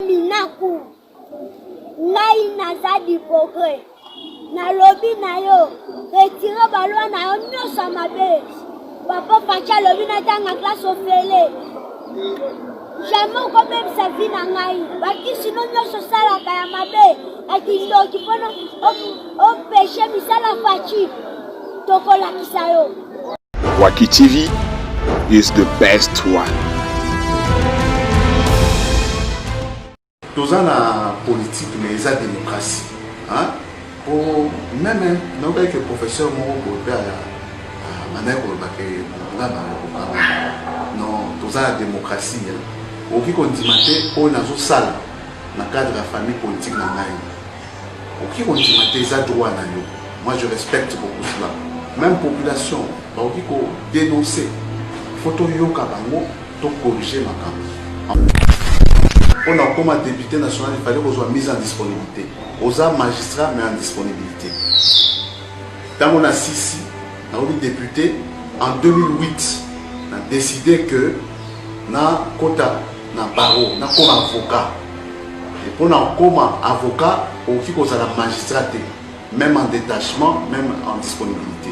Minaku ngai naza diboke na lobi na yo retire balwa na yo nyonso mabe papa pacha lobi na tanga classe ofele jamais okobebisa vi na ngai bakisi no nyonso salaka ya mabe akindoki mpona opeshe misala faci tokolakisa yo. Waki TV is the best one. Tous la politique, mais ils ont la démocratie. Hein? Pour même que le professeur Moro non, tous la démocratie. Au qui qu'on dit on a une salle dans le cadre de la famille politique. Au qui qu'on dit ils ont droit. Moi je respecte beaucoup cela. Même population, au qui qu'on dénoncer, photo yoka bango, to corriger ma camp. On a comme député national, il fallait qu'on soit mis en disponibilité. Aux magistrats, mais en disponibilité. Dans mon assise, on a député en 2008, on a décidé que na quota, na barreau, na comme avocat. Et pour comme avocat, on qui cause la magistrature, même en détachement, même en disponibilité.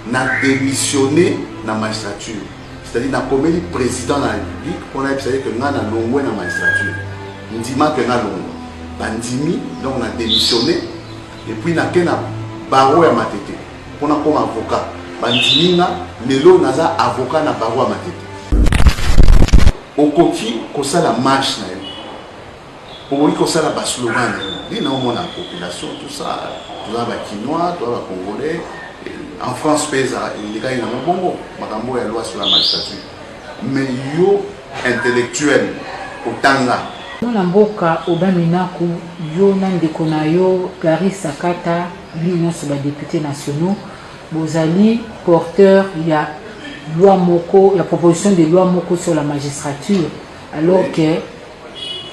On a démissionné dans la magistrature. C'est-à-dire qu'on a comme le président de la République, on a dit que nous avons longué dans la magistrature. Nous disons que nous avons bandimi, donc on a démissionné. Et puis on a fait un barreau à ma tête. On a comme avocat. Bandimi, nous avons avocat na barreau à ma tête. Au coquille, qu'on a la marche. Pour lui, qu'on a la slogan. Nous avons la population, tout ça. Tout ça, les Quinois, tout ça, les Congolais. En France, les gars, ils ont un bon mot. Madame, il y a la loi sur la magistrature. Mais yo intellectuel, au Tanga. Dans la mboka, Obaminaku, yo nandeko na yo, Gary Sakata, l'union sur les députés nationaux, Bozali, porteur, il y a loi Moko, la proposition de loi Moko sur la magistrature, alors que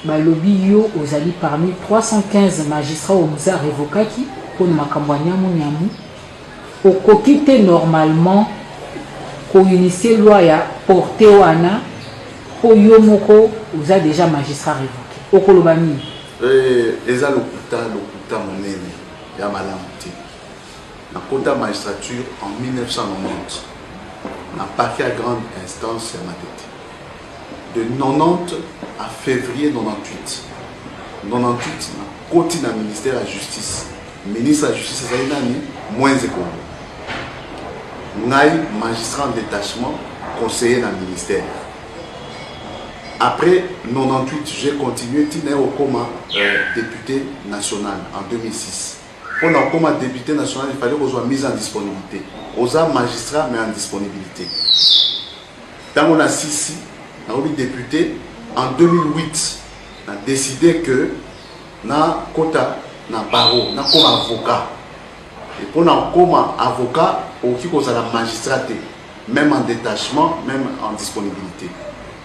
Balobi yo, Ozali parmi 315 magistrats au Moussa Revokaki, pour Makambwanya Mouniamu. Au coquité normalement, pour initier loi ya porté wana, pour Yomoko, vous avez déjà magistrat révoqué. Au Kolobani. Eza lokuta monene ya malamuti. Na kota magistrature en 1990. Na parquet à grande instance ya matete. De 90 à février 98. 98 na koti na ministère de la justice. Ministre de la justice ezali nani moins économe. Ngai magistrat en détachement, conseiller dans le ministère. Après 98, j'ai continué au coma député national en 2006. Pour le coma député national, il fallait qu'on soit mis en disponibilité. Aux magistrats, mais en disponibilité. Dans mon assise, on a député en 2008, on a décidé que na quota, na barreau, na comme avocat. Et pour le coma avocat, on qui cause la magistrature, même en détachement, même en disponibilité.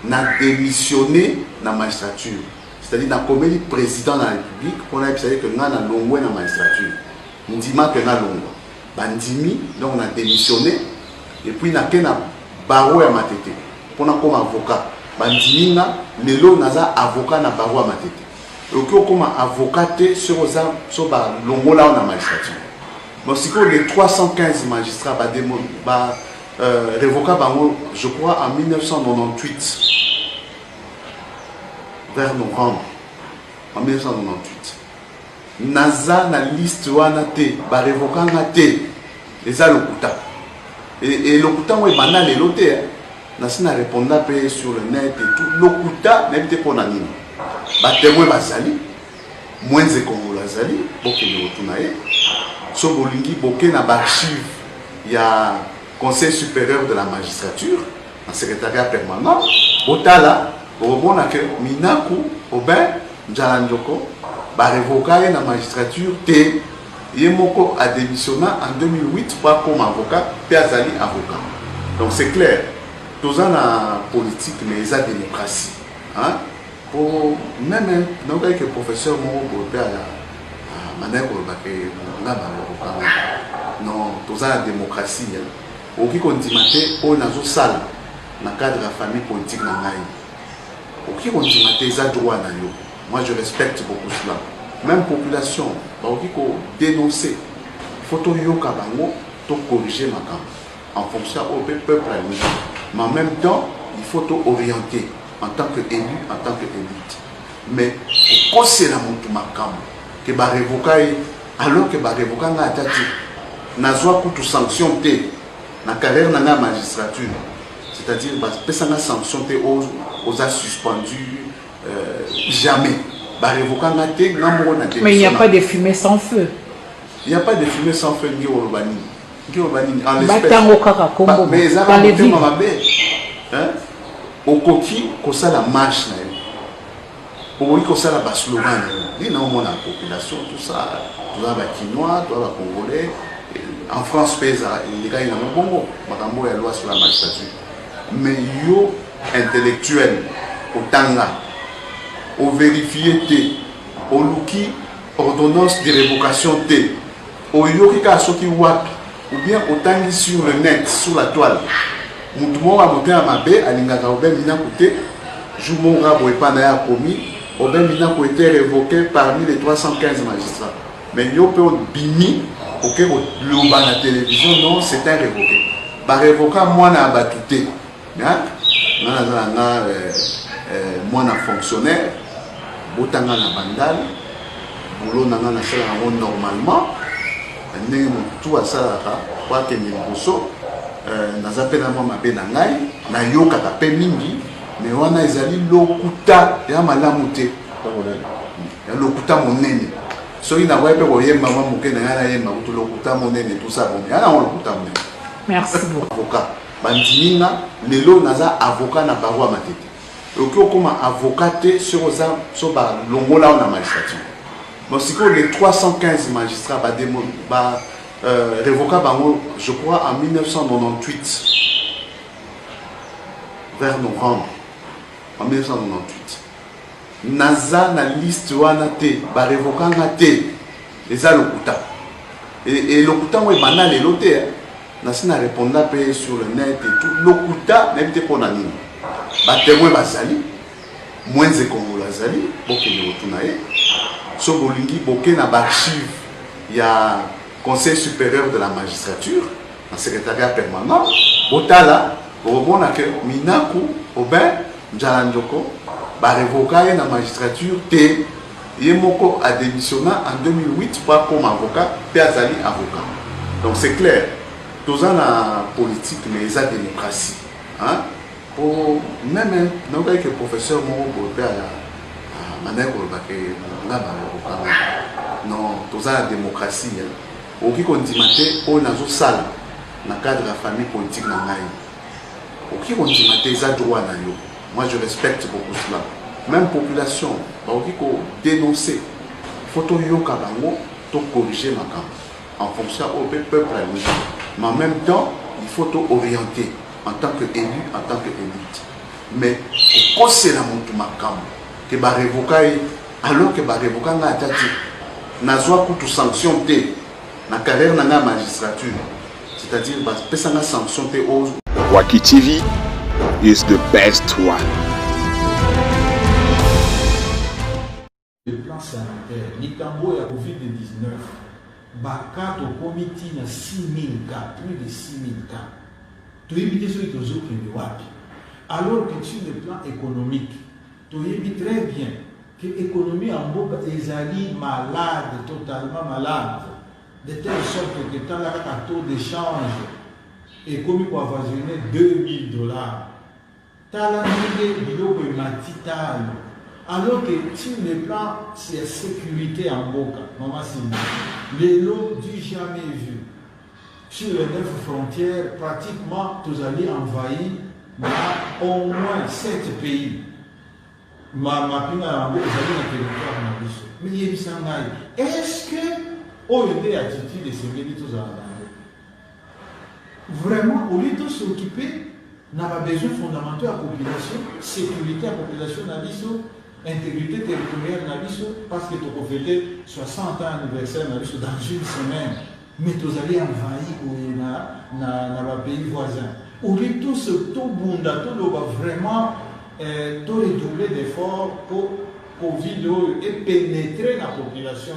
Na démissionné dans la magistrature. C'est-à-dire qu'on a le président de la République, on a dit que nous avons longué dans la magistrature. Nous disons que nous avons longué. Bandimi, donc on a démissionné. Et puis on a fait un barreau à ma tête. On a comme avocat. Bandimi, nous avons avocat na barreau à ma tête. Donc on a comme avocat sur le longo là dans la magistrature. Bon, c'est que les 315 magistrats révoqués, je crois, en 1998. Vers novembre, en 1998. Naza na liste wana te, ba révoquant na te, les a lokuta. Et lokuta ouais banal et lote, nasi na répondre sur le net et tout. Lokuta n'était pas na nini. Ba témoin bazali, moins de Congo lazali, boke ni otunaye. So bolingi boke na archive, il y a Conseil supérieur de la magistrature, un secrétariat permanent, Botala. Au a que Minaku, Aubin, Djalandjoko, révoqué la magistrature, Yemoko a démissionné en 2008 pas comme avocat, puis Azali avocat. Donc c'est clair, tous la politique, mais ils ont la démocratie. Hein? Pour même que le professeur Moro non, tous la démocratie. Au qui qu'on dit on a une salle dans le cadre de la famille politique. Au qui on dit que les droits moi je respecte beaucoup cela. Même population, il faut dénoncer. Il faut tout corriger ma camp en fonction au peuple. Mais en même temps, il faut tout orienter en tant qu'élu, en tant qu'élite. Mais pourquoi c'est la montre ma camp que va révoquer alors que va révoquer n'a tati n'a soit pour sanction na carrière na la magistrature, c'est-à-dire que ça n'a sanctionné aux a suspendus jamais. Mais il n'y a pas de fumée sans feu. Il n'y a pas de fumée sans feu ni au Robani. En l'espèce. Mais ça va monter ma belle. Au coquille, comme ça la marche. Pour oui, comme ça la basse slogan. Il y a la population, tout ça. Tout ça, les Quinois, tout ça, les Congolais. En France, les gars, ils ont un bon mot. Madame, il y a la loi sur la magistrature. Mais yo intellectuel, au Tanga, au vérifié T, au Luki, ordonnance de révocation T, au Yorika Soki Wapi, ou bien au Tangi sur le net, sur la toile. Moutoumon a monté à Mabé, à Lingaka Oben Mina Kouté, Joumon Rabo et Panaya commis, Oben Mina Kouté révoqué parmi les 315 magistrats. Mais yo peut bini, ok, le bas la télévision, non, c'est un révoqué. Bah révoqué, moi n'a abattuté. Moi n'a fonctionnaire. Botanga na bandal, boulot nanga na sala normalement, ndenge tout à ça quoi que ni boso, naza pena mama be na ngai, na yoka ka pe mingi, mais wana ezali lokuta ya malamu te. Ya lokuta monene. So ina wa pe koyemba mama muke na yana yemba kuto lokuta monene tout ça bon. Yana lokuta monene. Merci beaucoup. Avocat. Bandiminga lelo naza avocat na barua matete. Comme avocat sur l'ongola en magistrature. Bon, si les 315 magistrats révoquables, je crois, en 1998, vers novembre, en 1998. Naza na liste wanate, révoquable, les a lokuta. Et lokuta, oui, banal et l'auteur. Nasi na répondre sur le net et tout. Lokuta, n'était pas nanine. Batémoin bazali, moins de Congo lazali, boké de Otunae, so bolingi boké na archive, il y a Conseil supérieur de la magistrature, un secrétariat permanent, botala, bon que Minaku, Aubin, Njalandjoko, ba révoqué na magistrature, té, Yemoko a démissionné en 2008 pas comme avocat, puis azali avocat. Donc c'est clair, tous la politique, mais la démocratie, hein? Pour même que le professeur Moro à la manière non, tout ça la démocratie. Au qui continue on a zo sala dans cadre de la famille politique na ngai. Au qui continue ça droit na yo. Moi je respecte beaucoup cela. Même population, au qui dénoncer. Il faut tout yoka bango, tout corriger ma camp en fonction au peuple. Mais en même temps, il faut tout orienter. En tant qu'élu, en tant qu'élite. Mais pourquoi c'est la montre ma cam que va révoquer alors que va révoquer n'a tati n'a soit pour sanction té na carrière na magistrature, c'est-à-dire que ça n'a sanction té aux Waki TV is the best one. Le plan sanitaire, l'Itambo a Covid-19, Baka au comité na 6000 cas, plus de 6000 cas. Tu évites ceux qui ont alors que sur le plan économique, tu évites très bien que l'économie en Boka est malade, totalement malade, de telle sorte que tu as un taux d'échange et comme pour avoisiner $2000, tu as la alors que sur le plan de sécurité en Boka, les lots du jamais vu. Sur les 9 frontières, pratiquement, tous allez envahir au moins 7 pays. Mais est-ce que on est attitude de ces médias tous vraiment, au lieu de s'occuper, n'a pas besoin fondamental à la population, sécurité à la population, intégrité territoriale, parce que tu as fêté 60 ans anniversaire dans une semaine. Mais tu allez envahir dans les pays voisins. Au lieu de tout ce tout bunda, tout vraiment redoubler d'efforts pour Covid est pénétré dans la population.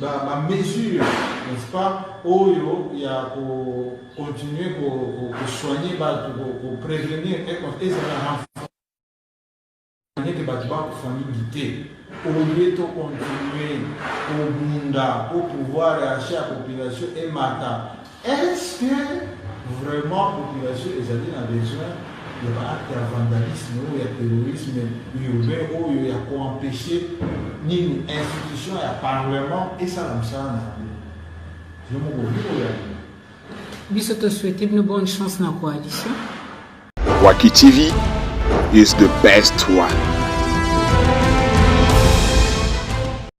Ma mesure, n'est-ce pas, il y a pour continuer, pour soigner, pour prévenir et ça va renforcer que la famille au lieu de continuer au Bunda pour pouvoir acheter la population et matin. Est-ce que vraiment la population est a besoin de l'acte de vandalisme ou de terrorisme urbain ou il y a pour empêcher ni institution, il y a parlement et ça comme ça. Je me Biso te souhaite une bonne chance dans la coalition. Waki TV is the best one.